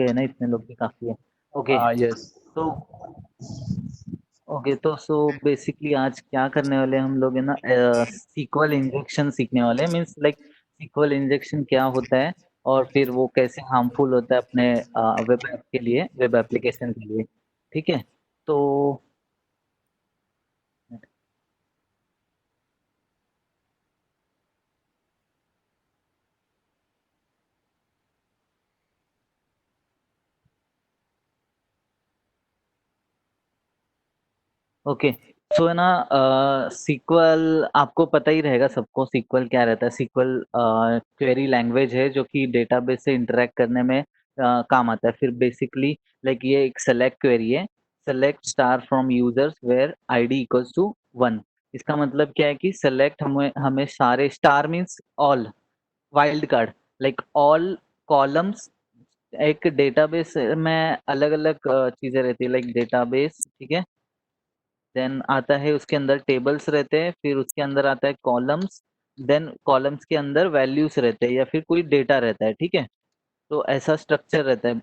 गए ना, इतने लोग भी काफी है। ओके। यस। तो ओके, तो सो बेसिकली आज क्या करने वाले हैं हम लोग है ना, सीक्वल इंजेक्शन सीखने वाले हैं। मीन्स लाइक सीक्वल इंजेक्शन क्या होता है और फिर वो कैसे हार्मफुल होता है अपने वेब ऐप के लिए, वेब एप्लीकेशन के लिए। ठीक है। तो ओके, सो है ना, सीक्वल आपको पता ही रहेगा सबको, सीक्वल क्या रहता है। सीक्वल क्वेरी लैंग्वेज है जो कि डेटाबेस से इंटरेक्ट करने में काम आता है। फिर बेसिकली लाइक ये एक सेलेक्ट क्वेरी है, select star from users where ID equals to 1। इसका मतलब क्या है कि सेलेक्ट हमें हमें सारे, star means all, wild card, like all columns. एक डेटाबेस में अलग अलग चीजें रहती है, लाइक डेटाबेस, ठीक है। देन आता है उसके अंदर टेबल्स रहते हैं, फिर उसके अंदर आता है कॉलम्स, देन कॉलम्स के अंदर वैल्यूज रहते हैं या फिर कोई डेटा रहता है, ठीक है। तो ऐसा स्ट्रक्चर रहता है,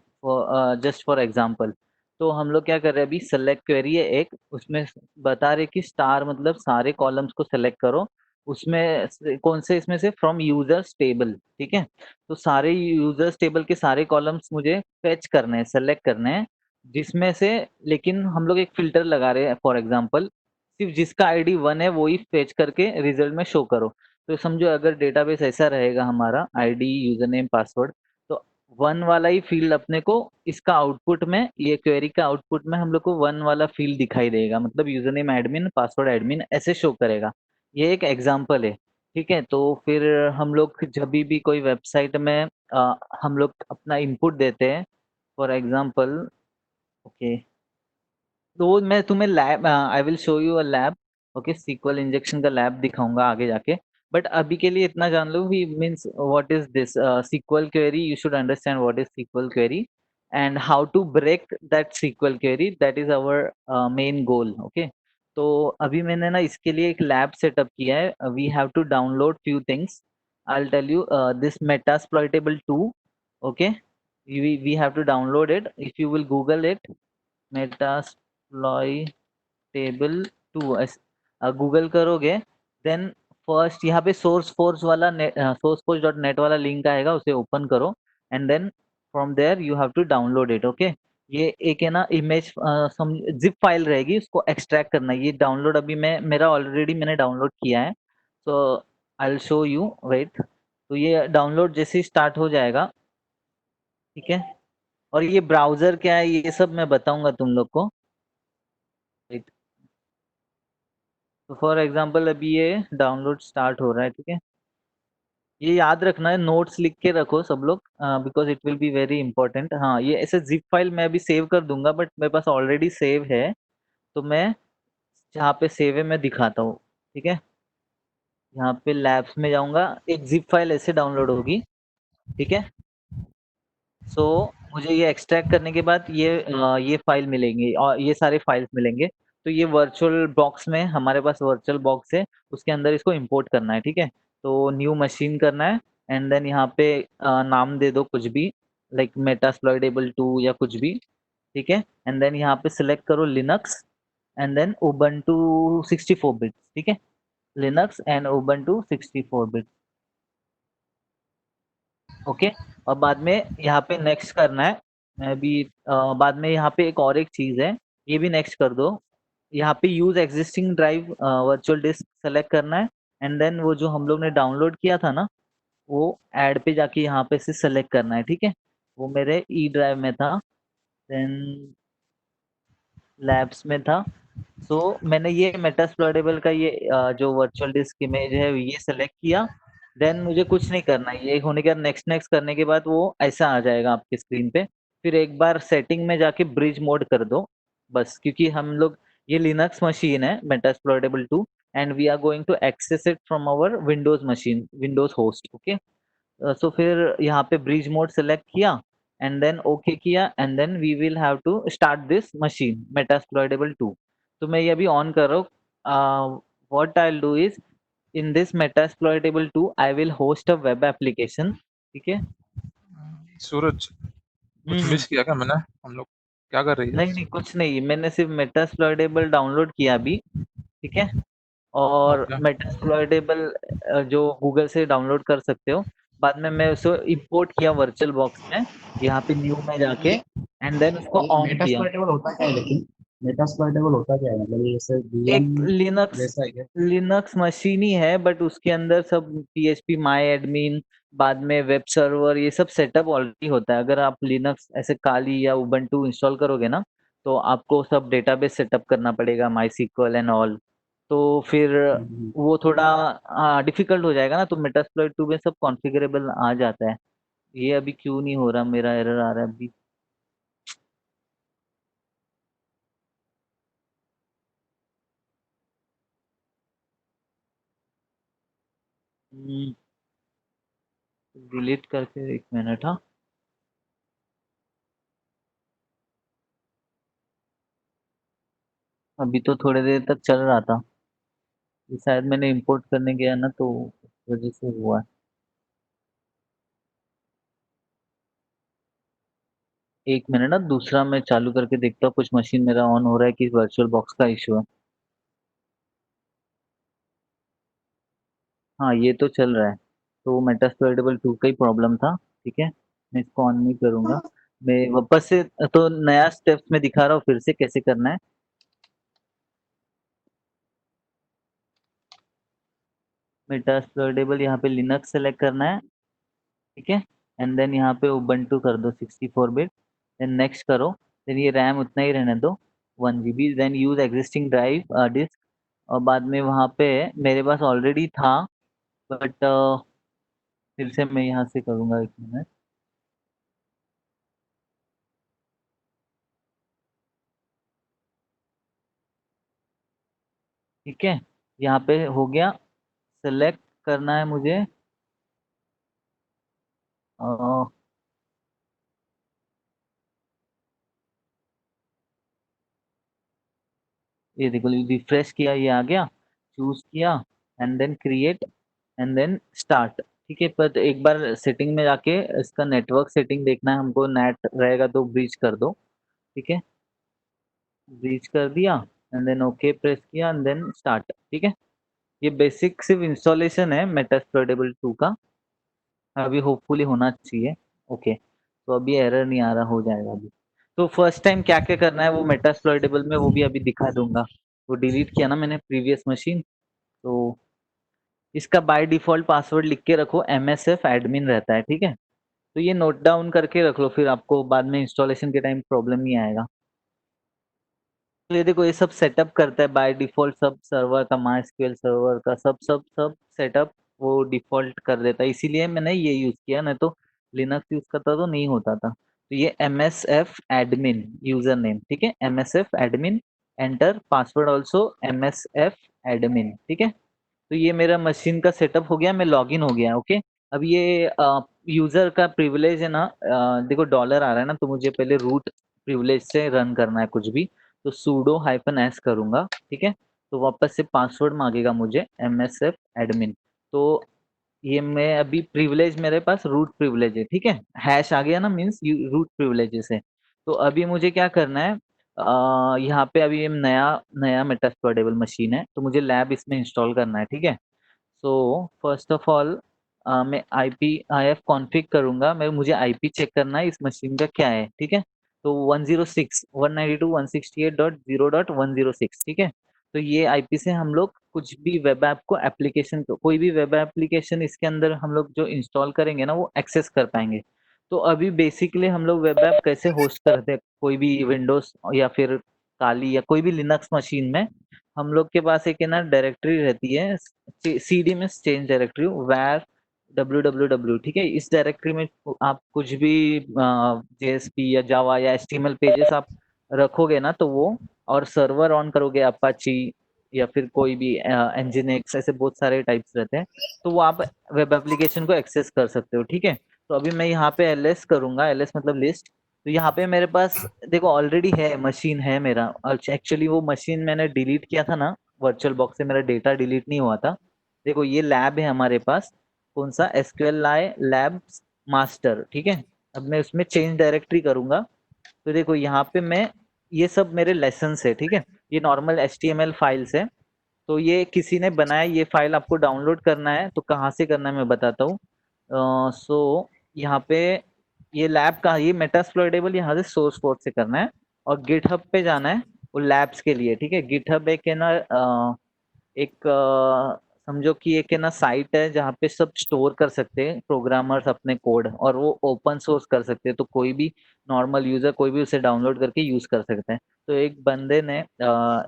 जस्ट फॉर एग्जांपल। तो हम लोग क्या कर रहे हैं अभी, सेलेक्ट क्वेरी है एक, उसमें बता रहे कि स्टार मतलब सारे कॉलम्स को सेलेक्ट करो, उसमें कौन से, इसमें से फ्रॉम यूजर्स टेबल, ठीक है। तो सारे यूजर्स टेबल के सारे कॉलम्स मुझे फेच करने हैं, सेलेक्ट करने हैं, जिसमें से, लेकिन हम लोग एक फिल्टर लगा रहे हैं, फॉर एग्जांपल सिर्फ जिसका आईडी 1 है वो ही फेच करके रिजल्ट में शो करो। तो समझो अगर डेटाबेस ऐसा रहेगा हमारा, आईडी, यूजर नेम, पासवर्ड, तो 1 वाला ही फील्ड अपने को इसका आउटपुट में, ये क्वेरी का आउटपुट में हम लोग को 1 वाला फील्ड दिखाई देगा, मतलब user name admin, password admin, ऐसे शो करेगा। ये एक एग्जांपल है, ठीक है। तो फिर हम लोग जब भी कोई वेबसाइट में हम लोग अपना इनपुट देते हैं, फॉर एग्जांपल, ओके, तो मैं तुम्हें lab, I will show you a lab, okay, SQL injection का लैब दिखाऊंगा आगे जाके। बट अभी के लिए इतना जान लो भी, means what is this SQL query, you should understand what is SQL query and how to break that SQL query, that is our main goal, okay. तो अभी मैंने ना इसके लिए एक लैब सेटअप किया है। We have to download few things, I will tell you, this Metasploitable 2, okay, we have to download it. If you will google it, Metasploitable 2, Google करोगे, देन फर्स्ट यहाँ पे सोर्स फोर्स वाला, source force dot net वाला link आएगा, उसे open करो and then from there you have to download it, okay. ये एक है ना इमेज, जिप फाइल रहेगी, उसको एक्सट्रैक्ट करना है। ये डाउनलोड अभी मैं, मेरा ऑलरेडी मैंने डाउनलोड किया है, so I will show you, wait. तो ये डाउनलोड जैसे ही स्टार्ट हो जाएगा, ठीक है। और ये ब्राउजर क्या है ये सब मैं बताऊंगा तुम लोग को। Wait. तो फॉर एग्जांपल अभी ये डाउनलोड स्टार्ट हो रहा है, ठीक है। ये याद रखना है, नोट्स लिख के रखो सब लोग, because it will be very important. हाँ, ये ऐसे जिप फाइल मैं अभी सेव कर दूंगा, बट मेरे पास ऑलरेडी सेव है, तो मैं जहाँ पे सेव है मैं दिखाता हूँ, ठीक है। यहाँ पे लैब्स में जाऊंगा, एक जिप फाइल ऐसे डाउनलोड होगी, ठीक है। सो मुझे ये एक्सट्रैक्ट करने के बाद ये फाइल मिलेंगी और ये सारे फाइल्स मिलेंगे। तो ये वर्चुअल बॉक्स में, हमारे पास वर्चुअल बॉक्स है, उसके अंदर इसको इंपोर्ट करना है, ठीक है। तो न्यू मशीन करना है एंड देन यहाँ पे नाम दे दो कुछ भी, लाइक मेटास्प्लॉइटेबल 2 या कुछ भी, ठीक है। एंड देन यहाँ पे सिलेक्ट करो Linux and then Ubuntu 64 bits, ठीक है। Linux and Ubuntu 64 bits, okay. और बाद में यहाँ पे नेक्स्ट करना है। मैं भी बाद में यहाँ पे एक और एक चीज है, ये भी नेक्स्ट कर दो। यहाँ पे use existing drive virtual disc select करना है एंड देन वो जो हम लोग ने डाउनलोड किया था ना, वो ऐड पे जाके यहाँ पे से सेलेक्ट करना है, ठीक है। वो मेरे ई ड्राइव में था, देन लैब्स में था। सो मैंने ये मेटास्प्लॉइटेबल का ये जो वर्चुअल डिस्क इमेज है ये सेलेक्ट किया। देन मुझे कुछ नहीं करना है, ये होने के बाद नेक्स्ट नेक्स्ट करने के बाद वो ऐसा आ जाएगा आपके स्क्रीन पे। फिर एक बार सेटिंग में जाके ब्रिज मोड कर दो, बस, क्योंकि हम लोग, ये लिनक्स मशीन है Metasploitable 2 and we are going to access it from our Windows machine, Windows host, okay. So फिर यहाँ पे ब्रिज मोड सेलेक्ट किया एंड देन ओके किया and then we will have to start this machine Metasploitable 2। तो मैं ये अभी on कर रहा हूँ। What I will do is, in this Metasploitable 2 I will host a web application, ठीक है। सूरज, कुछ हम्म। मिस किया क्या मैंने? हम लोग क्या कर रही है? नहीं नहीं, कुछ नहीं, मैंने सिर्फ मेटास्प्लॉइटेबल डाउनलोड किया अभी। ठीक है। और ओके। मेटास्प्लॉइटेबल जो गूगल से डाउनलोड कर सकते हो। बाद में मैं उसको इंपोर्ट किया वर्चुअल बॉक्स में, यहाँ पे न्यू में जाके, ये एंड देन उसको ये ऑन किया। मेटास्प्लॉइटेबल होता क्या है लेकिन? मेटास्प्लॉइटेबल होता क्या है, मतलब ये जैसे वीएम एक लिनक्स जैसा है क्या? लिनक्स मशीन ही है, बट उसके अंदर सब पीएचपी माई एडमिन, बाद में वेब सर्वर, ये सब सेटअप ऑलरेडी होता है। अगर आप लिनक्स ऐसे काली या उबंटू इंस्टॉल करोगे ना, तो आपको सब डेटाबेस सेटअप करना पड़ेगा, माई सीक्वल एंड ऑल। तो फिर हम्म। वो थोड़ा डिफिकल्ट हो जाएगा ना, तो मेटास्प्लॉइट 2 में सब कॉन्फ़िगरेबल आ जाता है। ये अभी क्यों नहीं हो रहा, मेरा एरर आ रहा है अभी। डिलीट करके एक मिनट, हाँ। अभी तो थोड़ी देर तक चल रहा था, ये शायद मैंने इंपोर्ट करने गया ना, तो उस वजह से हुआ है। एक मिनट ना, दूसरा मैं चालू करके देखता हूँ, कुछ मशीन मेरा ऑन हो रहा है कि वर्चुअल बॉक्स का इशू है। हाँ, ये तो चल रहा है। तो मेटास्प्लॉइटेबल 2 का ही प्रॉब्लम था। ठीक है, मैं इसको ऑन नहीं करूंगा। मैं वापस से, तो नया स्टेप्स में दिखा रहा हूँ फिर से कैसे करना है। मेटास्प्लॉइटेबल यहाँ पे लिनक्स सेलेक्ट करना है। ठीक है। एंड देन यहाँ पे उबंटू कर दो 64 बिट। देन नेक्स्ट करो। देन ये रैम उतना ही रहने दो, 1 GB। Then use existing drive disk. और बाद में वहाँ पे मेरे पास ऑलरेडी था, बट फिर से मैं यहाँ से करूँगा, एक मिनट। ठीक है, यहाँ पे हो गया। सेलेक्ट करना है मुझे। अ, ये देखो, रिफ्रेश किया, ये आ गया। चूज किया, and then create, and then start. ठीक है, पर एक बार सेटिंग में जाके इसका नेटवर्क सेटिंग देखना है हमको, नेट रहेगा तो ब्रीच कर दो। ठीक है, ब्रीच कर दिया, एंड देन ओके प्रेस किया, एंड देन स्टार्ट। ठीक है। ये बेसिक सिर्फ इंस्टॉलेशन है मेटास्प्लॉइटेबल 2 का, अभी होपफुली होना चाहिए। ओके, तो अभी एरर नहीं आ रहा, हो जाएगा अभी। तो फर्स्ट टाइम क्या क्या करना है वो मेटास्प्लॉइटेबल में, वो भी अभी दिखा दूंगा। वो डिलीट किया ना मैंने प्रीवियस मशीन, तो इसका बाय डिफॉल्ट पासवर्ड लिख के रखो, MSF एडमिन रहता है। ठीक है, तो ये नोट डाउन करके रख लो, फिर आपको बाद में इंस्टॉलेशन के टाइम प्रॉब्लम नहीं आएगा। तो ये देखो, ये सब सेटअप करता है बाय डिफॉल्ट, सब सर्वर का, MySQL सर्वर का सब सब सब सेटअप वो डिफॉल्ट कर देता है, इसीलिए मैंने ये यूज किया, नहीं तो लिनक्स यूज करता तो नहीं होता था। तो ये MSF एडमिन यूजर नेम। ठीक है, MSF admin, enter password also MSF admin. ठीक है, तो ये मेरा मशीन का सेटअप हो गया, मैं लॉगिन हो गया। ओके, अब ये यूजर का प्रिविलेज है ना, देखो डॉलर आ रहा है ना, तो मुझे पहले रूट प्रिविलेज से रन करना है कुछ भी। तो sudo -s करूंगा। ठीक है, तो वापस से पासवर्ड मांगेगा मुझे, MSF एडमिन। तो ये मैं अभी प्रिविलेज, मेरे पास रूट प्रिविलेज है। ठीक है, हैश आ गया ना, मीन्स रूट प्रिविलेजेस है। तो अभी मुझे क्या करना है, यहाँ पे अभी ये नया नया मेटास्प्लॉइटेबल मशीन है, तो मुझे लैब इसमें इंस्टॉल करना है। ठीक है, सो फर्स्ट ऑफ ऑल मैं IF कॉन्फ़िग करूंगा, मैं मुझे IP चेक करना है इस मशीन का क्या है। ठीक है, तो 106.192.168.0.106। ठीक है, तो ये IP से हम लोग कुछ भी वेब ऐप को, एप्लीकेशन को, कोई भी वेब एप्लीकेशन इसके अंदर हम लोग जो इंस्टॉल करेंगे ना, वो एक्सेस कर पाएंगे। तो अभी बेसिकली हम लोग वेब ऐप कैसे होस्ट करते हैं, कोई भी विंडोज या फिर काली या कोई भी लिनक्स मशीन में, हम लोग के पास एक है ना डायरेक्टरी रहती है, CD में चेंज डायरेक्टरी, वैर www। ठीक है, इस डायरेक्टरी में आप कुछ भी JSP या जावा या HTML पेजेस आप रखोगे ना, तो वो, और सर्वर ऑन करोगे अपाची या फिर कोई भी Nginx, ऐसे बहुत सारे टाइप्स रहते हैं, तो वो आप वेब एप्लीकेशन को एक्सेस कर सकते हो। ठीक है, तो अभी मैं यहाँ पे LS करूंगा, LS मतलब लिस्ट। तो यहाँ पे मेरे पास देखो ऑलरेडी है, मशीन है मेरा, और एक्चुअली वो मशीन मैंने डिलीट किया था ना, वर्चुअल बॉक्स से मेरा डेटा डिलीट नहीं हुआ था। देखो ये लैब है हमारे पास, कौन सा, SQLi लैब मास्टर। ठीक है, अब मैं उसमें चेंज डायरेक्टरी करूंगा, तो देखो यहाँ पे मैं, ये सब मेरे लेसन्स है, ठीक है, ये नॉर्मल HTML फाइल्स है। तो ये किसी ने बनाया, ये फाइल आपको डाउनलोड करना है, तो कहाँ से करना है मैं बताता हूँ। सो यहाँ पे ये लैब का, ये मेटास्प्लॉइटेबल यहाँ से सोर्स कोड से करना है, और गिटहब पे जाना है वो लैब्स के लिए, ठीक है। गिटहब एक है ना, एक समझो कि एक है ना साइट है जहाँ पे सब स्टोर कर सकते हैं प्रोग्रामर्स अपने कोड, और वो ओपन सोर्स कर सकते हैं, तो कोई भी नॉर्मल यूजर कोई भी उसे डाउनलोड करके यूज कर सकते हैं। तो एक बंदे ने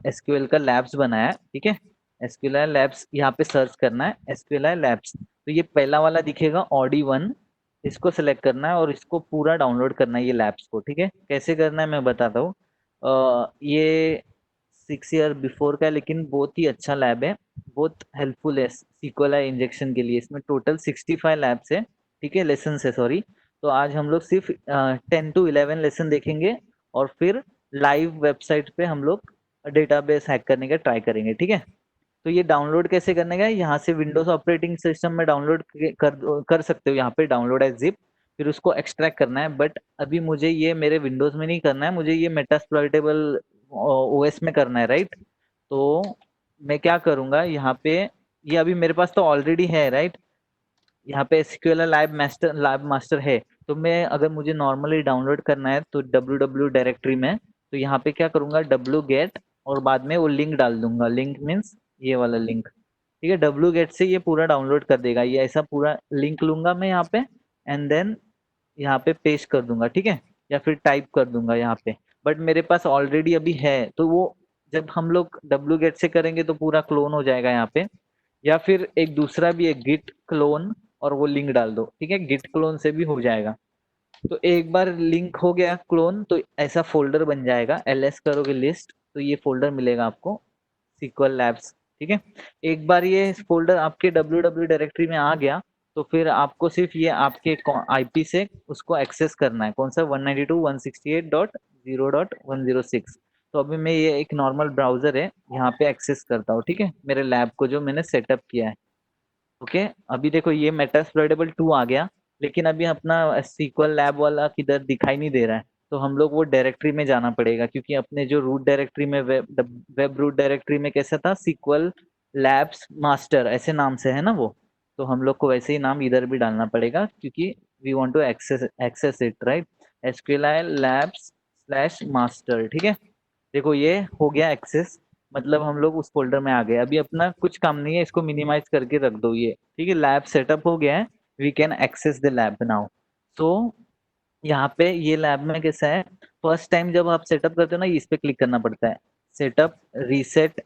एसक्यूएल का लैब्स बनाया है, ठीक है। एसक्यूएल लैब्स यहाँ पे सर्च करना है, एसक्यूएल लैब्स, तो ये पहला वाला दिखेगा OD1, इसको सिलेक्ट करना है और इसको पूरा डाउनलोड करना है ये लैब्स को, ठीक है। कैसे करना है मैं बताता हूँ। ये 6 ईयर बिफोर का है, लेकिन बहुत ही अच्छा लैब है, बहुत हेल्पफुल है SQLi इंजेक्शन के लिए। इसमें टोटल 65 लैब्स है, ठीक है, लेसन है, सॉरी। तो आज हम लोग सिर्फ 10 to 11 लेसन देखेंगे, और फिर लाइव वेबसाइट पे हम लोग डेटाबेस हैक करने का ट्राई करेंगे, ठीक है। तो ये डाउनलोड कैसे करने का है, यहाँ से विंडोज ऑपरेटिंग सिस्टम में डाउनलोड कर सकते हो, यहाँ पे डाउनलोड एज जिप, फिर उसको एक्सट्रैक्ट करना है। बट अभी मुझे ये मेरे विंडोज में नहीं करना है, मुझे ये मेटास्प्लॉइटेबल OS में करना है, राइट। तो मैं क्या करूंगा यहाँ पे, ये अभी मेरे पास तो ऑलरेडी है, राइट। यहाँ पे SQL लैब मास्टर है। तो मैं, अगर मुझे नॉर्मली डाउनलोड करना है तो www डायरेक्टरी में, तो यहाँ पे क्या करूंगा, wget, और बाद में वो लिंक डाल दूंगा, लिंक मीन्स ये वाला लिंक, ठीक है। wget से ये पूरा डाउनलोड कर देगा, ये ऐसा पूरा लिंक लूंगा मैं यहाँ पे, एंड देन यहाँ पे पेस्ट कर दूंगा, ठीक है, या फिर टाइप कर दूंगा यहाँ पे। बट मेरे पास ऑलरेडी अभी है, तो वो जब हम लोग wget से करेंगे तो पूरा क्लोन हो जाएगा यहाँ पे। या फिर एक दूसरा भी है, गिट क्लोन, और वो लिंक डाल दो, ठीक है, गिट क्लोन से भी हो जाएगा। तो एक बार लिंक हो गया क्लोन, तो ऐसा फोल्डर बन जाएगा, ls करोगे लिस्ट, तो ये फोल्डर मिलेगा आपको, SQL लैब्स, ठीक है। एक बार ये फोल्डर आपके www डायरेक्टरी में आ गया, तो फिर आपको सिर्फ ये आपके IP से उसको एक्सेस करना है, कौन सा, 192.168.0.106। तो अभी मैं, ये एक नॉर्मल ब्राउजर है, यहाँ पे एक्सेस करता हूँ, ठीक है, मेरे लैब को जो मैंने सेटअप किया है। ओके, अभी देखो ये मेटास्प्लॉइटेबल 2 आ गया, लेकिन अभी अपना SQL लैब वाला किधर दिखाई नहीं दे रहा है। तो हम लोग वो डायरेक्टरी में जाना पड़ेगा, क्योंकि अपने जो रूट डायरेक्टरी में, वेब रूट डायरेक्टरी में कैसा था, SQL लैब्स मास्टर ऐसे नाम से है ना वो। तो हम लोग को वैसे ही नाम इधर भी डालना पड़ेगा, क्योंकि we want to access it, right. SQLi labs slash master, ठीक है। देखो ये हो गया एक्सेस, मतलब हम लोग उस फोल्डर में आ गए। अभी अपना कुछ काम नहीं है, इसको मिनिमाइज करके रख दो ये, ठीक है। लैब सेटअप हो गया है, we can access the lab now. So यहाँ पे ये लैब में कैसा है, फर्स्ट टाइम जब आप सेटअप करते हो ना, इस पे क्लिक करना पड़ता है, सेटअप रीसेट।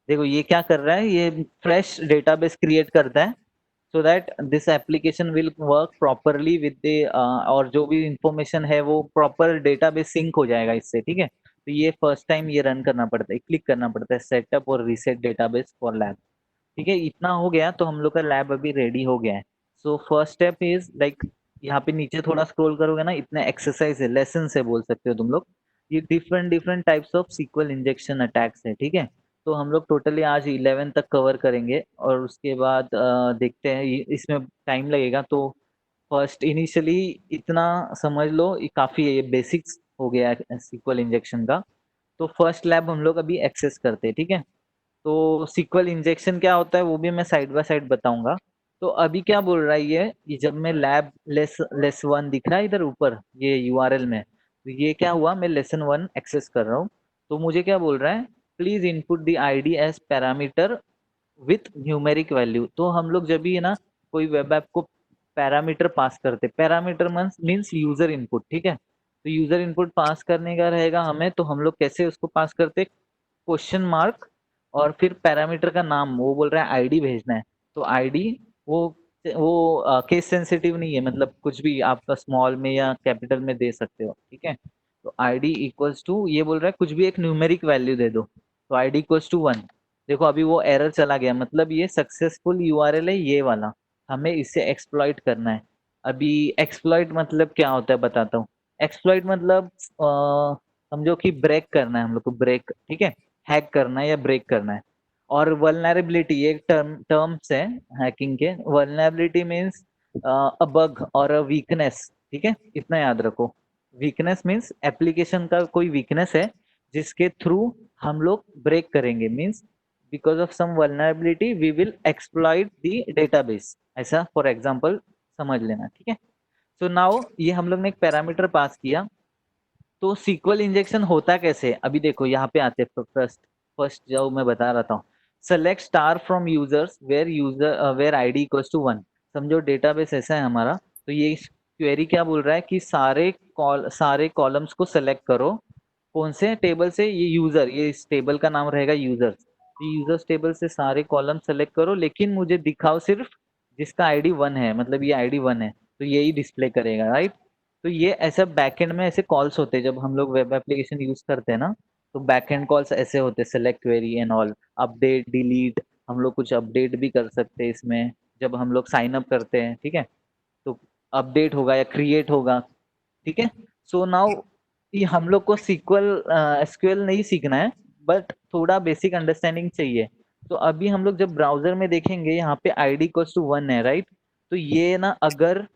देखो ये क्या कर रहा है, ये फ्रेश डेटाबेस क्रिएट करता है, so that this application will work properly with the, और जो भी इंफॉर्मेशन है वो प्रॉपर डेटाबेस सिंक हो जाएगा इससे, ठीक है। तो ये फर्स्ट टाइम ये रन करना पड़ता है, क्लिक करना पड़ता है, सेटअप और रीसेट डेटाबेस फॉर लैब, ठीक है। इतना हो गया तो हम लोग का लैब अभी रेडी हो गया है। So first step is like, यहाँ पे नीचे थोड़ा स्क्रॉल करोगे ना, इतने एक्सरसाइज है, लेसन है बोल सकते हो तुम लोग। ये different different types of SQL injection attacks है, ठीक है। तो हम लोग टोटली आज 11 तक कवर करेंगे, और उसके बाद देखते हैं, इसमें टाइम लगेगा। तो फर्स्ट इनिशियली इतना समझ लो, ये काफी है, ये बेसिक्स हो गया है SQL इंजेक्शन का। तो फर्स्ट लैब हम लोग अभी एक्सेस करते हैं, ठीक है। तो SQL इंजेक्शन क्या होता है वो भी मैं साइड बाय साइड बताऊंगा। तो अभी क्या बोल रहा है ये जब मैं लैब लेस 1 दिख रहा है इधर ऊपर ये URL में, तो ये क्या हुआ, मैं लेसन 1 एक्सेस कर रहा हूँ। तो मुझे क्या बोल रहा है, please input the ID as parameter with numeric value. तो हम लोग जब भी है ना कोई वेब ऐप को पैरामीटर पास करते, पैरामीटर मीन्स यूजर इनपुट, ठीक है। तो यूजर इनपुट पास करने का रहेगा हमें, तो हम लोग कैसे उसको पास करते, क्वेश्चन मार्क, और फिर पैरामीटर का नाम, वो बोल रहा है आईडी भेजना है। तो आईडी वो केस सेंसिटिव नहीं है, मतलब कुछ भी आप स्मॉल में या कैपिटल में दे सकते हो, ठीक है। तो आईडी इक्वल्स टू, ये बोल रहा है कुछ भी एक न्यूमेरिक वैल्यू दे दो, तो आईडी इक्वल्स टू 1। देखो अभी वो एरर चला गया, मतलब ये सक्सेसफुल URL है ये वाला, हमें इसे एक्सप्लॉइट करना है। अभी एक्सप्लॉइट मतलब क्या होता है बताता हूँ। एक्सप्लॉइट मतलब समझो कि ब्रेक करना है हम लोग को, ब्रेक, ठीक है, हैक करना है या ब्रेक करना है। और वल्नरेबिलिटी एक टर्म्स है हैकिंग के। वल्नरेबिलिटी मीन्स अ बग और अ वीकनेस, ठीक है, इतना याद रखो। वीकनेस मीन्स एप्लीकेशन का कोई वीकनेस है जिसके थ्रू हम लोग ब्रेक करेंगे, means because of some vulnerability we will exploit the database, ऐसा फॉर एग्जांपल समझ लेना, ठीक है। सो नाउ ये हम लोग ने एक पैरामीटर पास किया, तो सीक्वल इंजेक्शन होता कैसे, अभी देखो यहाँ पे आते फर्स्ट फर्स्ट जो मैं बता रहा था, select star from users where ID equals to 1। समझो डेटाबेस ऐसा है हमारा, तो ये क्वेरी क्या बोल रहा है कि सारे कॉलम्स को सेलेक्ट करो, कौन से टेबल से, ये यूजर, ये इस टेबल का नाम रहेगा यूजर्स, यूजर्स टेबल से सारे कॉलम सेलेक्ट करो, लेकिन मुझे दिखाओ सिर्फ जिसका आईडी 1 है, मतलब ये आईडी 1 है तो यही डिस्प्ले करेगा, राइट। तो ये ऐसा बैकएंड में ऐसे कॉल्स होते हैं जब हम लोग वेब एप्लीकेशन यूज करते हैं ना, तो बैकएंड कॉल्स ऐसे होते हैं, select query and all, update delete, हम लोग कुछ अपडेट भी कर सकते हैं इसमें जब हम लोग साइन अप करते हैं, ठीक है। तो अपडेट होगा या क्रिएट होगा, ठीक है। सो नाउ ये हम लोग को सीक्वल एसक्यूएल नहीं सीखना है, बट थोड़ा बेसिक अंडरस्टैंडिंग चाहिए। तो अभी हम लोग जब ब्राउजर में देखेंगे यहाँ पे आईडी इक्वल्स टू 1 है, राइट। तो ये ना अगर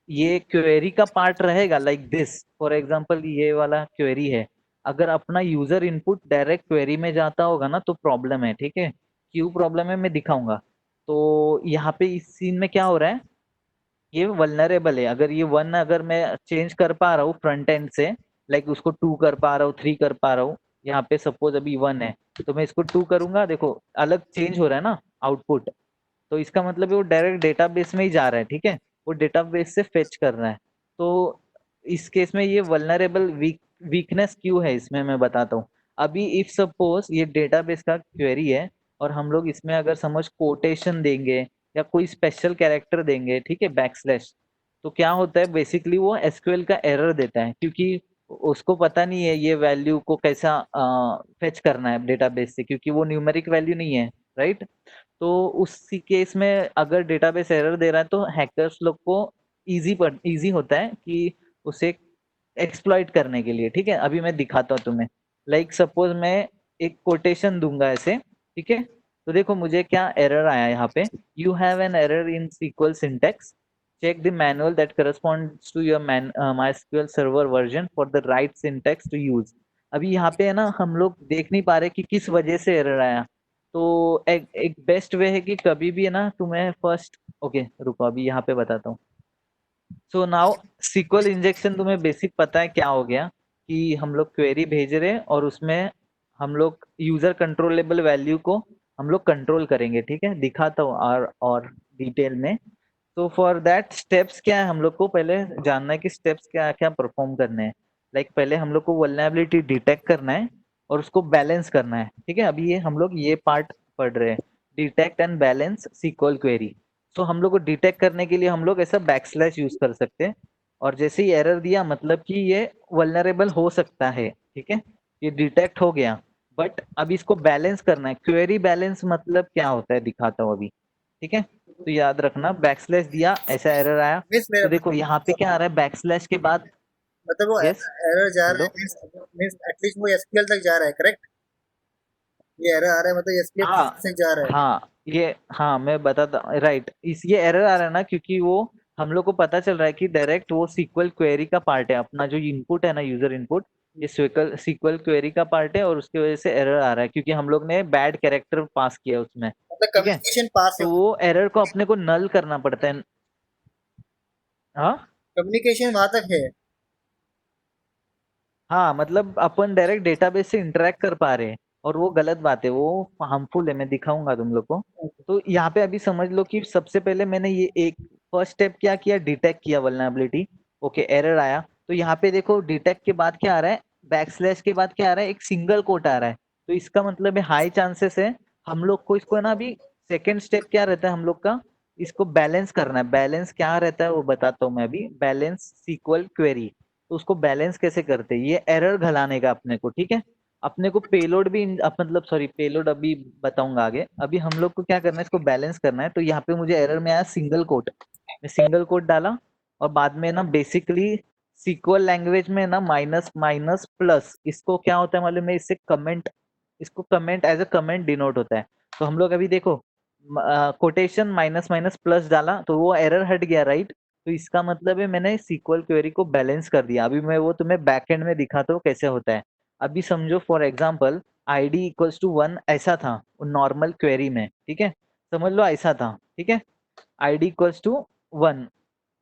ये क्वेरी का पार्ट रहेगा लाइक दिस, फॉर एग्जांपल ये वाला क्वेरी है, अगर अपना यूजर इनपुट डायरेक्ट क्वेरी में जाता होगा ना तो प्रॉब्लम है, ठीक है। क्यों प्रॉब्लम है मैं दिखाऊंगा। तो यहाँ पे इस सीन में क्या हो रहा है, ये वल्नरेबल है, अगर ये 1 अगर मैं चेंज कर पा रहा हूँ फ्रंट एंड से, लाइक उसको 2 कर पा रहा हूँ, 3 कर पा रहा हूँ, यहाँ पे सपोज अभी 1 है तो मैं इसको 2 करूंगा, देखो अलग चेंज हो रहा है ना आउटपुट, तो इसका मतलब है वो डायरेक्ट डेटाबेस में ही जा रहा है, ठीक है, वो डेटाबेस से फेच कर रहा है। तो इस केस में ये वल्नरेबल वीकनेस क्यों है इसमें मैं बताता हूँ। अभी इफ सपोज ये डेटाबेस का क्वेरी है और हम लोग इसमें अगर समझ कोटेशन देंगे या कोई स्पेशल कैरेक्टर देंगे, ठीक है, बैकस्लैश, तो क्या होता है बेसिकली वो एसक्यूएल का एरर देता है, क्योंकि उसको पता नहीं है ये वैल्यू को कैसा फेच करना है डेटाबेस से, क्योंकि वो न्यूमेरिक वैल्यू नहीं है, राइट। तो उसी केस में अगर डेटाबेस एरर दे रहा है तो हैकर्स लोग को इजी होता है कि उसे एक्सप्लॉइट करने के लिए, ठीक है। अभी मैं दिखाता हूँ तुम्हें, लाइक सपोज मैं एक कोटेशन दूंगा ऐसे, ठीक है। तो देखो मुझे क्या एरर आया यहाँ पे, you have an error in SQL syntax, check the manual that corresponds to your MySQL server version for the right syntax to use। अभी यहाँ पे है ना हम लोग देख नहीं पा रहे कि किस वजह से एरर आया, तो एक बेस्ट वे है कि कभी भी है ना तुम्हें फर्स्ट, ओके रुको अभी यहाँ पे बताता हूँ। सो नाउ SQL इंजेक्शन तुम्हें बेसिक पता है क्या हो गया, कि हम लोग क्वेरी भेज रहे हैं और उसमें हम लोग यूजर कंट्रोलेबल वैल्यू को हम लोग कंट्रोल करेंगे, ठीक है, दिखाता हूँ और डिटेल में। तो फॉर दैट स्टेप्स क्या है, हम लोग को पहले जानना है कि स्टेप्स क्या क्या परफॉर्म करने हैं। लाइक पहले हम लोग को वल्नरेबिलिटी डिटेक्ट करना है और उसको बैलेंस करना है, ठीक है। अभी ये हम लोग ये पार्ट पढ़ रहे हैं, detect and balance SQL query. तो हम लोग को डिटेक्ट करने के लिए हम लोग ऐसा बैकस्लैश यूज कर सकते हैं, और जैसे ही एरर दिया मतलब कि ये वल्नरेबल हो सकता है, ठीक है, ये डिटेक्ट हो गया। बट अभी इसको बैलेंस करना है, क्वेरी बैलेंस मतलब क्या होता है दिखाता हूँ अभी, ठीक है। तो याद रखना बैकस्लैश दिया ऐसा एरर आया, मीन्स मेरा तो देखो यहाँ पे क्या आ रहा है बैकस्लैश के बाद, मतलब वो यस एरर जा रहा बोलो। है, मीन्स एटलीस्ट वो एसक्यूएल तक जा रहा है, करेक्ट। ये एरर आ रहा है मतलब एसक्यूएल हाँ तक जा रहा है। हाँ ये, हाँ मैं बताता, राइट, इस ये एरर आ रहा है ना क्योंकि वो हम लोग को पता चल रहा है कि डायरेक्ट वो SQL क्वेरी का पार्ट है, अपना जो इनपुट है ना यूजर इनपुट, ये SQL क्वेरी का पार्ट है और उसकी वजह से एरर आ रहा है क्योंकि हम लोग ने बैड कैरेक्टर पास किया उसमें, मतलब ठीक है। कम्युनिकेशन पास है, तो वो एरर को अपने को नल करना पड़ता है। हाँ कम्युनिकेशन वहां तक है। हाँ, मतलब अपन डायरेक्ट डेटाबेस से इंटरेक्ट कर पा रहे हैं और वो गलत बात है, वो हार्मफुल है, मैं दिखाऊंगा तुम लोग को। तो यहाँ पे अभी समझ लो कि सबसे पहले मैंने ये एक फर्स्ट स्टेप क्या किया, डिटेक्ट किया वल्नरेबिलिटी, ओके एरर आया। तो यहाँ पे देखो डिटेक्ट के बाद क्या आ रहा है, बैकस्लैश के बाद क्या आ रहा है, एक सिंगल कोट आ रहा है, तो इसका मतलब है हाई चांसेस है हम लोग को इसको है ना, अभी सेकेंड स्टेप क्या रहता है हम लोग का, इसको बैलेंस करना है। बैलेंस क्या रहता है वो बताता हूँ मैं अभी, बैलेंस SQL क्वेरी। तो उसको बैलेंस कैसे करते हैं, ये एरर घलाने का अपने को, ठीक है। अपने को पेलोड भी मतलब सॉरी पेलोड अभी बताऊंगा आगे, अभी हम लोग को क्या करना है, इसको बैलेंस करना है। तो यहाँ पे मुझे एरर में आया सिंगल कोट, मैं सिंगल कोट डाला और बाद में ना बेसिकली SQL लैंग्वेज में ना माइनस माइनस प्लस, इसको क्या होता है मालूम है, इससे कमेंट, इसको comment as a comment denote होता है। तो हम लोग अभी देखो कोटेशन माइनस माइनस प्लस डाला तो वो एरर हट गया, राइट। तो इसका मतलब है मैंने SQL क्वेरी को बैलेंस कर दिया। अभी मैं वो तुम्हें बैकएंड में दिखाता हूँ कैसे होता है। अभी समझो for example ID equals to 1 ऐसा था नॉर्मल क्वेरी में, ठीक है? समझ लो ऐसा था, ठीक है? आईडी इक्वल्स टू 1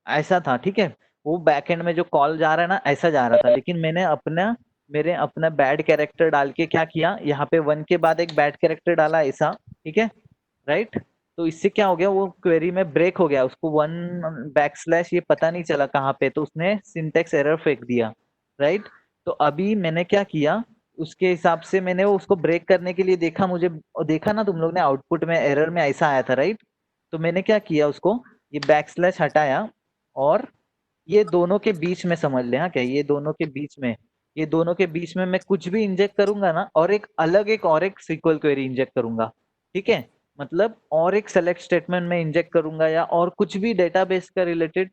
ऐसा था, ठीक है? वो बैकएंड में जो कॉल जा रहा है ना ऐसा जा रहा था, लेकिन मैंने अपना बैड कैरेक्टर डाल के क्या किया, यहाँ पे 1 के बाद एक बैड कैरेक्टर डाला ऐसा, ठीक है? राइट? तो इससे क्या हो गया, वो क्वेरी में ब्रेक हो गया, उसको 1 ये पता नहीं चला कहाँ पे, तो उसने सिंटेक्स एरर फेंक दिया, राइट? तो अभी मैंने क्या किया, उसके हिसाब से मैंने वो उसको ब्रेक करने के लिए देखा, देखा ना तुम लोग ने आउटपुट में एरर में ऐसा आया था, राइट? तो मैंने क्या किया, उसको ये हटाया और ये दोनों के बीच में समझ ले, हाँ क्या, ये दोनों के बीच में मैं कुछ भी इंजेक्ट करूंगा ना, और एक सीक्वल क्वेरी इंजेक्ट करूंगा, ठीक है? मतलब और एक सेलेक्ट स्टेटमेंट में इंजेक्ट करूंगा, या और कुछ भी डेटाबेस का रिलेटेड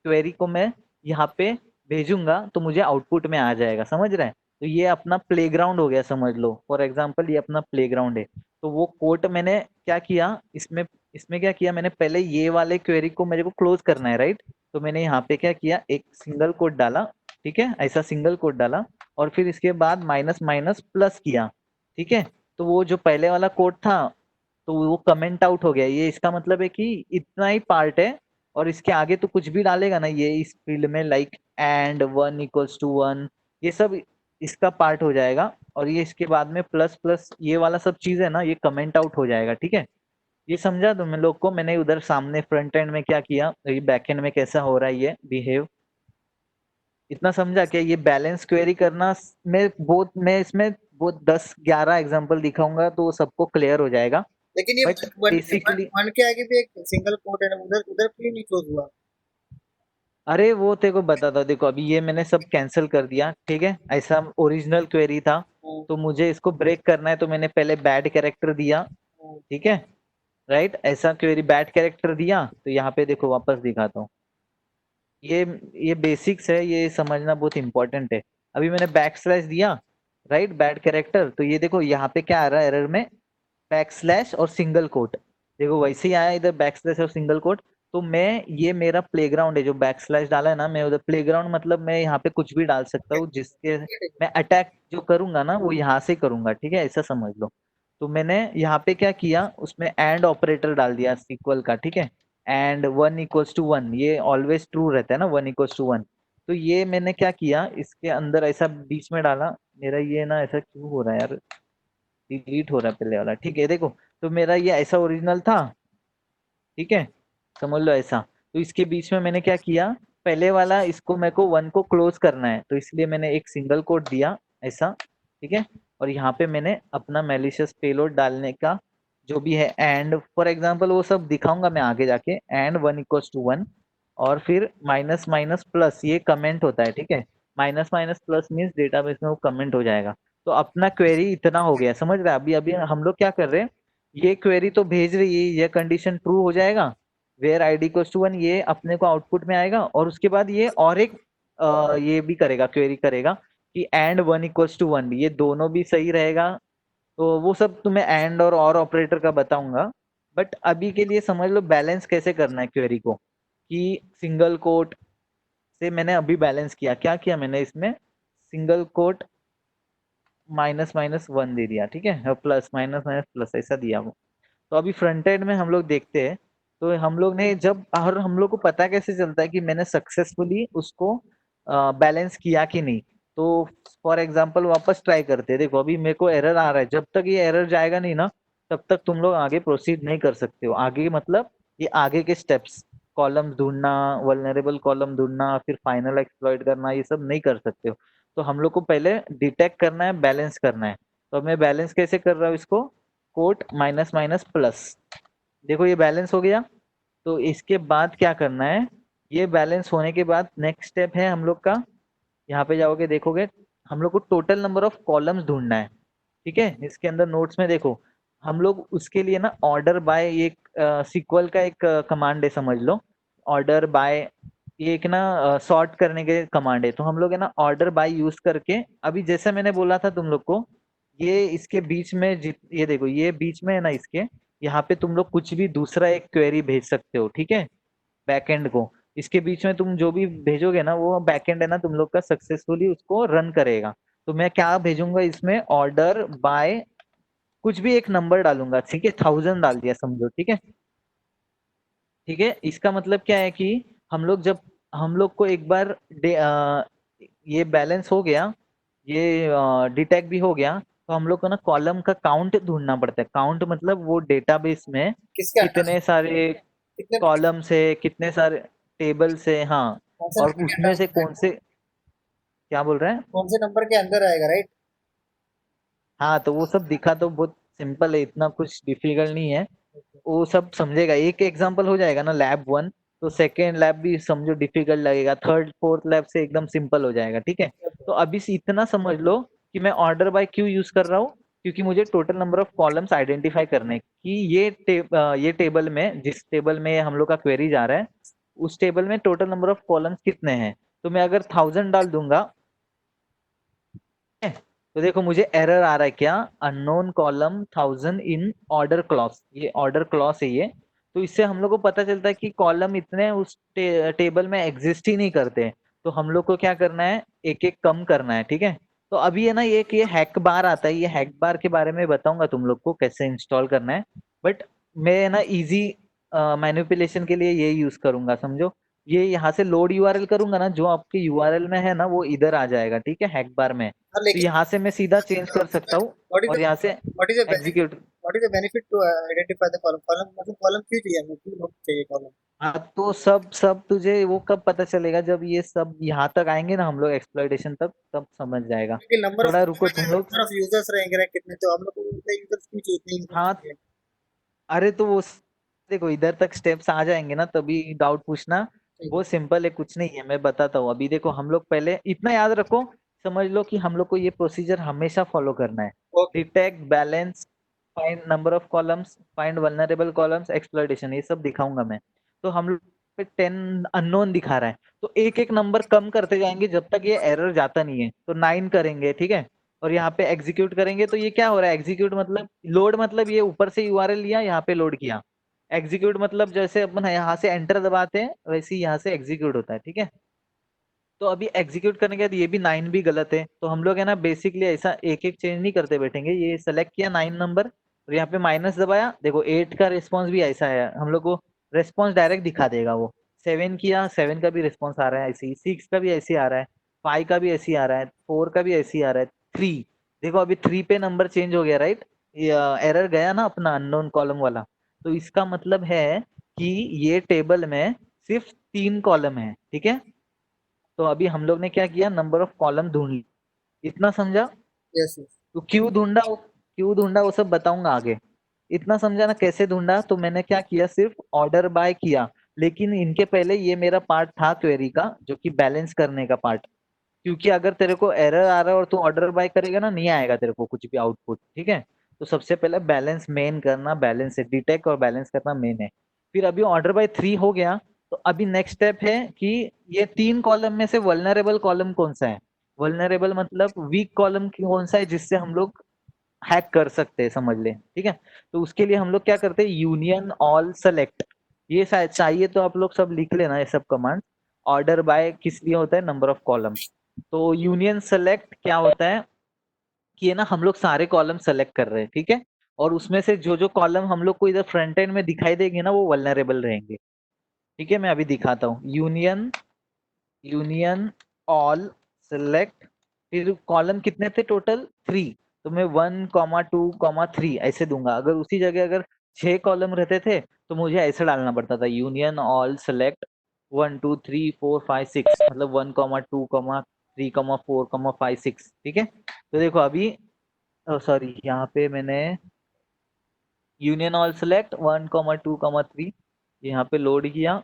क्वेरी को मैं यहाँ पे भेजूंगा, तो मुझे आउटपुट में आ जाएगा, समझ रहे हैं? तो ये अपना प्लेग्राउंड हो गया, समझ लो फॉर एग्जाम्पल ये अपना प्लेग्राउंड है। तो वो कोड मैंने क्या किया इसमें, क्या किया मैंने, पहले ये वाले क्वेरी को मेरे को क्लोज करना है, राइट? तो मैंने यहाँ पे क्या किया, एक सिंगल कोट डाला, ठीक है? ऐसा सिंगल कोट डाला, और फिर इसके बाद माइनस माइनस प्लस किया, ठीक है? तो वो जो पहले वाला कोड था, तो वो कमेंट आउट हो गया। ये इसका मतलब है कि इतना ही पार्ट है, और इसके आगे तो कुछ भी डालेगा ना ये इस फील्ड में, लाइक एंड 1 = 1, ये सब इसका पार्ट हो जाएगा, और ये इसके बाद में प्लस प्लस ये वाला सब चीज है ना, ये कमेंट आउट हो जाएगा, ठीक है? ये समझा तुम लोग को? मैंने उधर सामने फ्रंट एंड में क्या किया, ये बैक एंड में कैसा हो रहा है ये बिहेव, इतना समझा? क्या ये बैलेंस क्वेरी करना मैं इसमें वो 10-11 एग्जांपल दिखाऊंगा तो सबको क्लियर हो जाएगा, लेकिन ये बट बेसिकली वन के आगे भी एक सिंगल कोट है ना, उधर उधर क्यों नहीं क्लोज हुआ? अरे वो तेरे को बताता हूँ, देखो अभी ये मैंने सब कैंसिल कर दिया, ठीक है? ऐसा ओरिजिनल क्वेरी था, तो मुझे इसको ब्रेक करना है, तो मैंने पहले बैड कैरेक्टर दिया, ठीक है? राइट, ऐसा क्वेरी बैड कैरेक्टर दिया, तो यहाँ पे देखो वापस दिखाता हूँ। ये ये बेसिक्स है, ये समझना बहुत इंपॉर्टेंट है। अभी मैंने दिया, राइट, बैड कैरेक्टर, तो ये देखो यहाँ पे क्या आ रहा है एरर में, और सिंगल कोट, देखो वैसे ही आया इधर और सिंगल कोट। तो ये मेरा प्लेग्राउंड है, जो डाला है ना, मैं उधर प्लेग्राउंड मतलब मैं यहाँ पे कुछ भी डाल सकता हूँ, जिसके मैं अटैक जो करूंगा ना वो यहाँ से करूंगा, ठीक है? ऐसा समझ लो। तो मैंने यहाँ पे क्या किया, उसमें एंड ऑपरेटर डाल दिया सीक्वल का, ठीक है? एंड 1 = 1, ये ऑलवेज ट्रू रहता है ना, 1 = 1। तो ये मैंने क्या किया, इसके अंदर ऐसा बीच में डाला, मेरा ये ना ऐसा क्यों हो रहा है यार, डिलीट हो रहा है पहले वाला, ठीक है? देखो, तो मेरा ये ऐसा ओरिजिनल था, ठीक है? समझ लो ऐसा। तो इसके बीच में मैंने क्या किया, पहले वाला इसको मेरे को 1 को क्लोज करना है, तो इसलिए मैंने एक सिंगल कोट दिया ऐसा, ठीक है? और यहाँ पे मैंने अपना मैलिशियस पेलोड डालने का जो भी है, एंड फॉर एग्जांपल वो सब दिखाऊंगा मैं आगे जाके, एंड 1 = 1, और फिर माइनस माइनस प्लस, ये कमेंट होता है, ठीक है? Minus minus plus means database में वो कमेंट हो जाएगा। तो अपना क्वेरी इतना हो गया, समझ रहे? अभी अभी हम लोग क्या कर रहे हैं, ये क्वेरी तो भेज रही है, ये कंडीशन ट्रू हो जाएगा, वेयर ID = 1, ये अपने को आउटपुट में आएगा, और उसके बाद ये और एक ये भी करेगा, क्वेरी करेगा कि एंड 1 = 1, ये दोनों भी सही रहेगा। तो वो सब तुम्हें एंड और ऑपरेटर का बताऊंगा, बट अभी के लिए समझ लो बैलेंस कैसे करना है क्वेरी को, कि सिंगल कोट से मैंने अभी बैलेंस किया, क्या किया मैंने इसमें, सिंगल कोट माइनस माइनस 1 दे दिया, ठीक है? प्लस माइनस माइनस प्लस ऐसा दिया वो। तो अभी फ्रंट एंड में हम लोग देखते हैं, तो हम लोग ने जब, और हम लोग को पता कैसे चलता है कि मैंने सक्सेसफुली उसको बैलेंस किया कि नहीं? तो फॉर एग्जांपल वापस ट्राई करते हैं, देखो अभी मेरे को एरर आ रहा है, जब तक ये एरर जाएगा नहीं ना, तब तक तुम लोग आगे प्रोसीड नहीं कर सकते हो। आगे मतलब ये आगे के स्टेप्स, कॉलम ढूंढना, वल्नरेबल कॉलम ढूंढना, फिर फाइनल एक्सप्लॉइट करना, ये सब नहीं कर सकते हो। तो हम लोग को पहले डिटेक्ट करना है, बैलेंस करना है। तो मैं बैलेंस कैसे कर रहा हूँ इसको, कोट माइनस माइनस प्लस, देखो ये बैलेंस हो गया। तो इसके बाद क्या करना है, ये बैलेंस होने के बाद नेक्स्ट स्टेप है हम लोग का, यहाँ पे जाओगे देखोगे, हम लोग को टोटल नंबर ऑफ कॉलम्स ढूंढना है, ठीक है? इसके अंदर नोट्स में देखो, हम लोग उसके लिए ना ऑर्डर बाय, एक सीक्वल का एक कमांड है, समझ लो ऑर्डर बाय, ये एक ना सॉर्ट करने के कमांड है। तो हम लोग है ना ऑर्डर बाय यूज करके, अभी जैसे मैंने बोला था तुम लोग को, ये इसके बीच में ये देखो, ये बीच में है ना इसके, यहाँ पे तुम लोग कुछ भी दूसरा एक क्वेरी भेज सकते हो, ठीक है? बैकएंड को। इसके बीच में तुम जो भी भेजोगे ना वो बैकएंड है ना तुम लोग का सक्सेसफुली उसको रन करेगा। तो मैं क्या भेजूंगा इसमें, ऑर्डर बाय कुछ भी एक नंबर डालूंगा, ठीक है, 1000 डाल दिया समझो, ठीक है। ठीक है, इसका मतलब क्या है कि हम लोग जब हम लोग को एक बार ये बैलेंस हो गया, ये डिटेक्ट भी हो गया, तो हम लोग को ना कॉलम का काउंट ढूंढना पड़ता है। काउंट मतलब वो डेटाबेस में किसके अंदर कितने सारे कितने कॉलम से, कितने सारे टेबल से, हाँ, कौन से और नंबर के उसमें अंदर से कौन से, क्या बोल रहे हैं? कौन से नंबर के अंदर आएगा, राइट? हाँ, तो वो सब दिखा तो बहुत सिंपल है, इतना कुछ डिफिकल्ट नहीं है, वो सब समझेगा। एक एग्जांपल हो जाएगा ना लैब 1, तो सेकेंड लैब भी समझो डिफिकल्ट लगेगा, थर्ड फोर्थ लैब से एकदम सिंपल हो जाएगा, ठीक है। तो अभी से इतना समझ लो कि मैं ऑर्डर बाय क्यों यूज कर रहा हूँ, क्योंकि मुझे total number of columns identify करने हैं कि ये टेबल में, जिस टेबल में हम लोग का क्वेरी जा रहा है, उस टेबल में टोटल नंबर ऑफ कॉलम्स कितने हैं। तो मैं अगर 1000 डाल दूंगा, तो देखो मुझे एरर आ रहा है क्या, unknown column 1000 in order clause, ये ऑर्डर क्लॉज है ये। तो इससे हम लोग को पता चलता है कि कॉलम इतने उस टेबल में एग्जिस्ट ही नहीं करते। तो हम लोग को क्या करना है, एक एक कम करना है, ठीक है। तो अभी है ना एक ये हैक बार आता है, ये हैक बार के बारे में बताऊंगा तुम लोग को कैसे इंस्टॉल करना है। बट मैं ना इजी मैनिपुलेशन के लिए ये यूज करूंगा समझो। ये यहाँ से लोड यूआरएल करूंगा ना, जो आपके यूआरएल में है ना वो इधर आ जाएगा, ठीक है, हैक बार में। हाँ, तो लेकिन यहाँ से मैं सीधा चेंज कर सकता हूँ व्हाट इज और द यहाँ से what is the execute. What is the benefit to identify the column? Column मतलब कॉलम क्यों चाहिए हमें, क्यों लोग चाहिए कॉलम? हाँ, तो सब सब तुझे वो कब पता चलेगा, जब ये सब यहाँ तक आएंगे ना हम लोग एक्सप्लॉइटेशन तक, तब समझ जाएगा। क्योंकि नंबर ऑफ थोड़ा रुको तुम लोग। नंबर ऑफ यूजर्स रहेंगे ना कितने, तो हम लोग को उतने यूजर्स क्यों चाहिए, इतने यूजर्स हाँ, चाहिए? अरे तो वो देखो इधर तक स्टेप्स आ जाएंगे ना तभी डाउट पूछना। ठीक वो है। सिंपल है, कुछ नहीं है, मैं बताता हूँ। अभी देखो हम लोग पहले इतना याद रखो, समझ लो कि हम लोग को ये प्रोसीजर हमेशा फॉलो करना है। Okay. Detect, balance, find number of columns, find vulnerable columns, exploitation, ये सब दिखाऊंगा मैं। तो हम लोग पे 10 अननोन दिखा रहा है, तो एक एक नंबर कम करते जाएंगे जब तक ये एरर जाता नहीं है। तो 9 करेंगे, ठीक है। और यहाँ पे एग्जीक्यूट करेंगे, तो ये क्या हो रहा है, एग्जीक्यूट मतलब लोड, मतलब ये ऊपर से यूआरएल लिया, यहाँ पे लोड किया। एग्जीक्यूट मतलब जैसे अपन यहाँ से एंटर दबाते हैं वैसे ही यहाँ से एग्जीक्यूट होता है, ठीक है। तो अभी एग्जीक्यूट करने के बाद ये भी 9 भी गलत है, तो हम लोग है ना बेसिकली ऐसा एक एक चेंज नहीं करते बैठेंगे। ये सेलेक्ट किया 9 नंबर और यहाँ पे माइनस दबाया, देखो 8 का रिस्पॉन्स भी ऐसा है, हम लोग को रिस्पॉन्स डायरेक्ट दिखा देगा वो। 7 किया, 7 का भी रिस्पॉन्स आ रहा है ऐसे ही, 6 का भी ऐसे ही आ रहा है, 5 का भी ऐसे ही आ रहा है, 4 का भी ऐसे ही आ रहा है, 3, देखो अभी 3 पे नंबर चेंज हो गया, राइट। एरर गया ना अपना अननोन कॉलम वाला। तो इसका मतलब है कि ये टेबल में सिर्फ 3 कॉलम है, ठीक है। तो अभी हम लोग ने क्या किया, नंबर ऑफ कॉलम ढूंढ ली, इतना समझा। Yes yes. तो क्यों ढूंढा वो सब बताऊंगा आगे। इतना समझा ना कैसे ढूंढा। तो मैंने क्या किया, सिर्फ ऑर्डर बाय किया, लेकिन इनके पहले ये मेरा पार्ट था क्वेरी का, जो कि बैलेंस करने का पार्ट। क्योंकि अगर तेरे को एरर आ रहा है और तू ऑर्डर बाय करेगा ना, नहीं आएगा तेरे को कुछ भी आउटपुट, ठीक है। तो सबसे पहले बैलेंस मेन करना, बैलेंस से डिटेक्ट और बैलेंस करना मेन है। फिर अभी ऑर्डर बाय 3 हो गया, तो अभी नेक्स्ट स्टेप है कि ये 3 कॉलम में से वल्नरेबल कॉलम कौन सा है। वल्नरेबल मतलब वीक कॉलम कौन सा है जिससे हम लोग हैक कर सकते हैं, समझ ले, ठीक है। तो उसके लिए हम लोग क्या करते हैं, यूनियन ऑल सेलेक्ट, ये शायद चाहिए तो आप लोग सब लिख लेना ये सब कमांड। ऑर्डर बाय किस लिए होता है, नंबर ऑफ कॉलम। तो यूनियन सेलेक्ट क्या होता है कि ये ना हम लोग सारे कॉलम सेलेक्ट कर रहे हैं, ठीक है। और उसमें से जो जो कॉलम हम लोग को इधर फ्रंट एंड में दिखाई देंगे ना वो वल्नरेबल रहेंगे, ठीक है। मैं अभी दिखाता हूँ, यूनियन यूनियन ऑल सेलेक्ट, फिर कॉलम कितने थे टोटल, 3। तो मैं 1, 2, 3 ऐसे दूंगा। अगर उसी जगह अगर 6 कॉलम रहते थे तो मुझे ऐसे डालना पड़ता था, यूनियन ऑल सेलेक्ट 1, 2, 3, 4, 5, 6, मतलब 1, 2, 3, 4, 5, 6, ठीक है। तो देखो अभी, सॉरी यहाँ पे मैंने यूनियन ऑल सेलेक्ट 1, 2, 3 यहाँ पे लोड किया।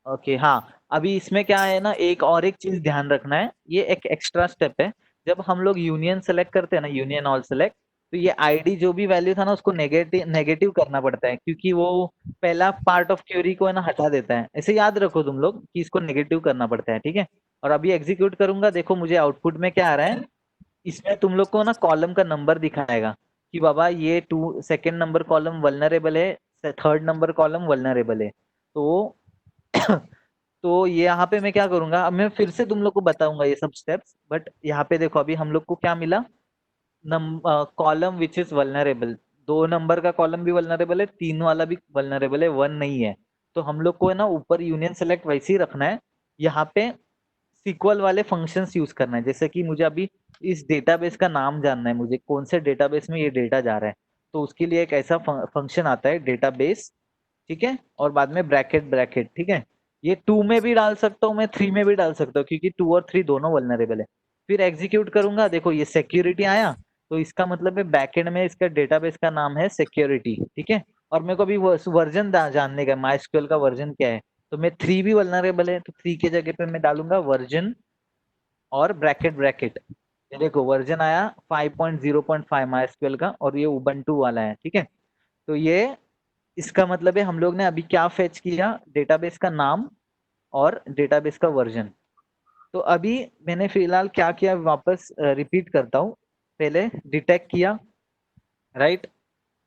ओके, हाँ। अभी इसमें क्या है ना, एक और एक चीज ध्यान रखना है, ये एक एक्स्ट्रा स्टेप है। जब हम लोग यूनियन सेलेक्ट करते हैं ना, यूनियन ऑल सेलेक्ट, तो ये आईडी जो भी वैल्यू था ना उसको नेगेटिव नेगेटिव करना पड़ता है, क्योंकि वो पहला पार्ट ऑफ क्वेरी को है ना हटा देता है। ऐसे याद रखो तुम लोग कि इसको नेगेटिव करना पड़ता है, ठीक है। और अभी एग्जीक्यूट करूंगा, देखो मुझे आउटपुट में क्या आ रहा है। इसमें तुम लोग को ना कॉलम का नंबर दिखाएगा कि बाबा ये 2 सेकेंड नंबर कॉलम वल्नरेबल है, थर्ड नंबर कॉलम वल्नरेबल है। तो तो ये यहाँ पे मैं क्या करूंगा, अब मैं फिर से तुम लोग को बताऊंगा ये सब स्टेप्स, बट यहाँ पे देखो अभी हम लोग को क्या मिला, column which is vulnerable. 2 number का कॉलम भी वल्नरेबल है, 3 वाला भी वल्नरेबल है, 1 नहीं है। तो हम लोग को है ना ऊपर यूनियन सेलेक्ट वैसे ही रखना है, यहाँ पे सीक्वल वाले फंक्शंस यूज करना है। जैसे कि मुझे अभी इस डेटाबेस का नाम जानना है, मुझे कौन से डेटाबेस में ये डेटा जा रहा है, तो उसके लिए एक ऐसा फंक्शन आता है डेटाबेस, ठीक है, और बाद में ब्रैकेट ब्रैकेट, ठीक है। ये 2 में भी डाल सकता हूँ मैं, 3 में भी डाल सकता हूँ, क्योंकि 2 और 3 दोनों वल्नरेबल है। फिर एग्जीक्यूट करूंगा, देखो ये सिक्योरिटी आया, तो इसका मतलब है बैकएंड में इसका डेटाबेस का नाम है सिक्योरिटी, ठीक है। और मेरे को अभी वर्जन जानने का, माइस्क्यूएल का वर्जन क्या है, तो मैं 3 भी वल्नरेबल है, तो 3 के जगह पे मैं डालूंगा वर्जन और ब्रैकेट ब्रैकेट। ये देखो वर्जन आया 5.0.5 माइस्क्यूएल का, और ये उबंटू वाला है, ठीक है। तो ये इसका मतलब है हम लोग ने अभी क्या फेच किया, डेटाबेस का नाम और डेटाबेस का वर्जन। तो अभी मैंने फिलहाल क्या किया, वापस रिपीट करता हूँ। पहले डिटेक्ट किया, राइट,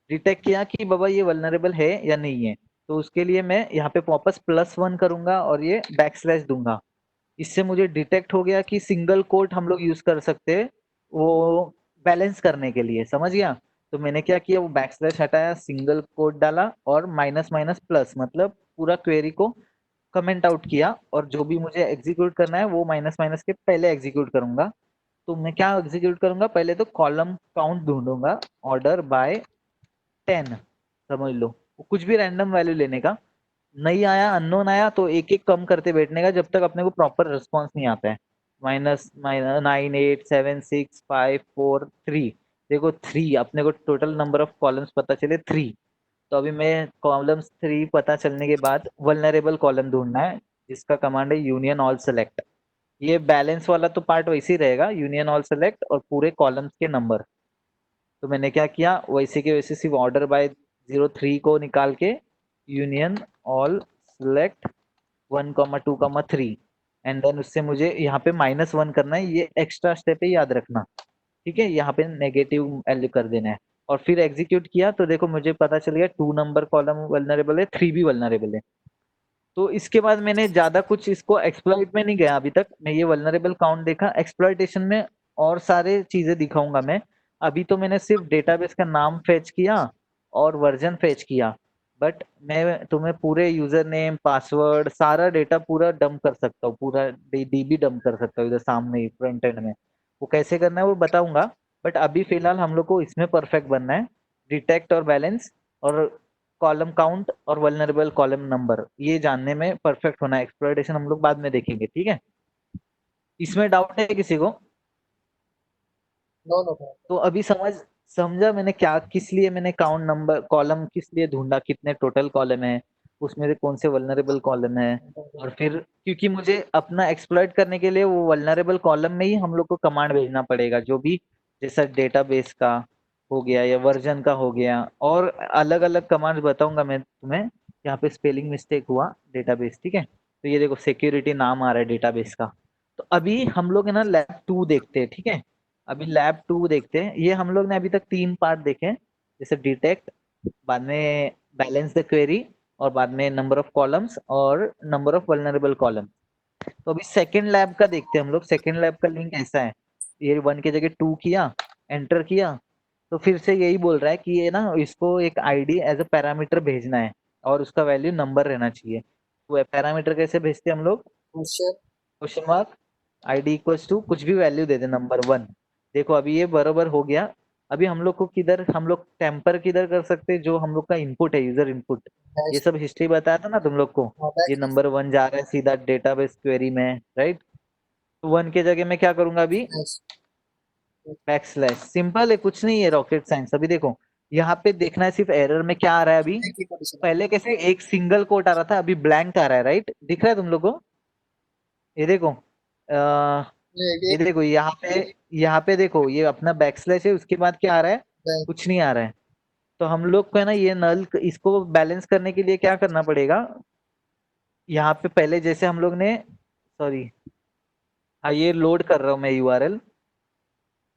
डिटेक्ट किया कि बाबा ये वल्नरेबल है या नहीं है, तो उसके लिए मैं यहाँ पे वापस +1 करूंगा और ये बैकस्लैश दूंगा। इससे मुझे डिटेक्ट हो गया कि सिंगल कोट हम लोग यूज कर सकते हैं वो बैलेंस करने के लिए, समझ गया। तो मैंने क्या किया, वो बैकस्लैश हटाया, सिंगल कोट डाला और माइनस माइनस प्लस, मतलब पूरा क्वेरी को कमेंट आउट किया, और जो भी मुझे एग्जीक्यूट करना है वो माइनस माइनस के पहले एग्जीक्यूट करूंगा। तो मैं क्या एग्जीक्यूट करूंगा, पहले तो कॉलम काउंट ढूंढूंगा, ऑर्डर बाय 10, समझ लो, कुछ भी रैंडम वैल्यू लेने का। नहीं आया, अननोन आया, तो एक एक कम करते बैठने का जब तक अपने को प्रॉपर रिस्पॉन्स नहीं आता है। -9 8 7 6 5 4 3, देखो 3 अपने को टोटल नंबर ऑफ कॉलम्स पता चले 3। तो अभी मैं कॉलम्स 3 पता चलने के बाद वल्नरेबल कॉलम ढूंढना है, जिसका कमांड है यूनियन ऑल सेलेक्ट। ये बैलेंस वाला तो पार्ट वैसे ही रहेगा, यूनियन ऑल सेलेक्ट और पूरे कॉलम्स के नंबर। तो मैंने क्या किया, वैसे के वैसे सिर्फ ऑर्डर बाय 03 को निकाल के union all select 1, 2, 3, and then उससे मुझे यहाँ पे -1 करना है, ये एक्स्ट्रा स्टेप है, याद रखना, ठीक है। यहाँ पे नेगेटिव वैल्यू कर देना है, और फिर एग्जीक्यूट किया तो देखो मुझे पता चल गया 2 नंबर कॉलम वल्नरेबल है, 3 भी वल्नरेबल है। तो इसके बाद मैंने ज्यादा कुछ इसको एक्सप्लॉइट में नहीं गया अभी तक, मैं ये वल्नरेबल काउंट देखा, एक्सप्लॉइटेशन में और सारे चीजें दिखाऊंगा मैं। अभी तो मैंने सिर्फ डेटाबेस का नाम फेच किया और वर्जन फेच किया, बट मैं तुम्हें पूरे यूजर नेम पासवर्ड सारा डेटा पूरा डंप कर सकता हूँ, पूरा डीबी डंप कर सकता हूँ इधर सामने ही फ्रंट एंड में। वो कैसे करना है वो बताऊंगा, बट अभी फिलहाल हम लोग को इसमें परफेक्ट बनना है, डिटेक्ट और बैलेंस और कॉलम काउंट और वल्नरेबल कॉलम नंबर, ये जानने में परफेक्ट होना है। एक्सप्लोइटेशन हम लोग बाद में देखेंगे, ठीक है। इसमें डाउट है किसी को? No no. तो अभी समझा मैंने क्या, किस लिए मैंने काउंट नंबर कॉलम किस लिए ढूंढा, कितने टोटल कॉलम है, उसमें से कौन से वल्नरेबल कॉलम है। और फिर क्योंकि मुझे अपना एक्सप्लॉइट करने के लिए वो वल्नरेबल कॉलम में ही हम लोग को कमांड भेजना पड़ेगा, जो भी जैसा डेटाबेस का हो गया या वर्जन का हो गया, और अलग अलग कमांड बताऊंगा मैं तुम्हें। यहाँ पे स्पेलिंग मिस्टेक हुआ, डेटाबेस, ठीक है। तो ये देखो सिक्योरिटी नाम आ रहा है डेटाबेस का। तो अभी हम लोग है ना लैब 2 देखते हैं, ठीक है। अभी लैब 2 देखते हैं, ये हम लोग ने अभी तक 3 पार्ट देखे हैं, जैसे डिटेक्ट, बाद में बैलेंस द क्वेरी, और बाद में नंबर ऑफ कॉलम्स और नंबर ऑफ वल्नरेबल कॉलम। तो अभी सेकंड लैब का देखते हैं हम लोग, सेकंड लैब का लिंक ऐसा है, ये 1 की जगह 2 किया, एंटर किया, तो फिर से यही बोल रहा है कि ये ना इसको एक आईडी एज अ पैरामीटर भेजना है, और उसका वैल्यू नंबर रहना चाहिए। तो पैरामीटर कैसे भेजते हैं हम लोग, question mark ID equals to कुछ भी वैल्यू दे दे, नंबर 1। देखो अभी ये बराबर हो गया। अभी हम लोग को किधर, हम लोग टेम्पर किधर कर सकते हैं, जो हम लोग का इनपुट है, यूजर इनपुट, ये सब हिस्ट्री बताया था ना तुम लोग को। ये नंबर 1 जा रहा है सीधा डेटाबेस क्वेरी में, राइट। तो 1 के जगह मैं क्या करूंगा अभी, बैकस्लैश, सिंपल है, कुछ नहीं है रॉकेट साइंस। अभी देखो यहाँ पे देखना है सिर्फ एरर में क्या आ रहा है अभी। पहले कैसे एक सिंगल कोट आ रहा था, अभी ब्लैंक आ रहा है, राइट, दिख रहा है तुम लोग को। ये देखो ये देखो यहाँ पे देखो, ये अपना बैकस्लैश है, उसके बाद क्या आ रहा है, कुछ नहीं आ रहा है। तो हम लोग को है ना ये नल, इसको बैलेंस करने के लिए क्या करना पड़ेगा, यहाँ पे पहले जैसे हम लोग ने, सॉरी, हाँ ये लोड कर रहा हूँ मैं यूआरएल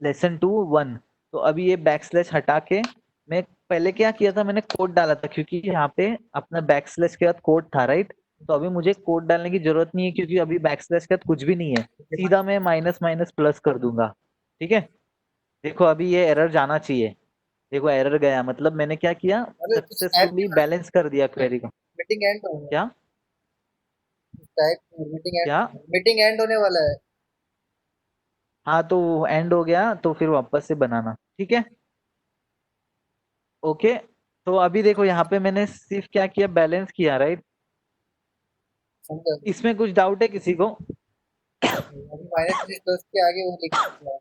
lesson 2 1। तो अभी ये बैकस्लैश हटा के, मैं पहले क्या किया था, मैंने कोड डाला था, क्योंकि यहाँ पे अपना बैकस्लैश के बाद कोड था, राइट। तो अभी मुझे कोड डालने की जरूरत नहीं है क्योंकि अभी बैकस्लैश के बाद कुछ भी नहीं है, सीधा मैं माइनस माइनस प्लस कर दूंगा। ठीक है, देखो अभी ये एरर जाना चाहिए। देखो एरर गया, मतलब मैंने क्या किया, अरे कुछ सक्सेसफुली बैलेंस कर दिया क्वेरी को। मीटिंग एंड हो क्या मीटिंग क्या? एंड मीटिंग एंड होने वाला है। हाँ तो एंड हो गया तो फिर वापस से बनाना। ठीक है, ओके। तो अभी देखो यहाँ पे मैंने सिर्फ क्या किया, बैलेंस किया, राइट। समझा? इसमें कुछ डाउट है किसी को? अभी -3 प्लस के आगे वो लिख दिया।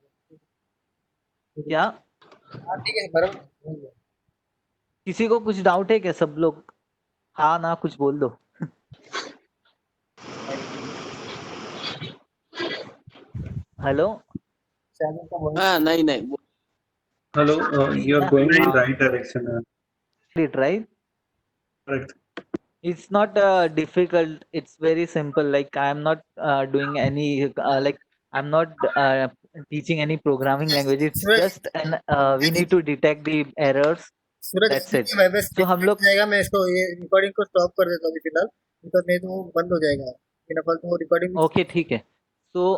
क्या हाँ ठीक है, बराबर समझ गया। किसी को कुछ डाउट है क्या? सब लोग हाँ ना कुछ बोल दो। हेलो, चैनल का वॉइस हाँ नहीं नहीं Hello, you are going in हाँ, right direction. it right. Correct. It's not difficult. It's very simple. Like I'm not doing any like I'm not teaching any programming language. It's Suraj just an we need to detect the errors. Suraj That's it. इसमें vibrate So हम लोग जाएगा। मैं इसको ये recording को stop कर देता हूँ अभी फिलहाल, बिकॉज नहीं तो वो बंद हो जाएगा, बिना फालतू वो रिकॉर्डिंग ओके ठीक है। तो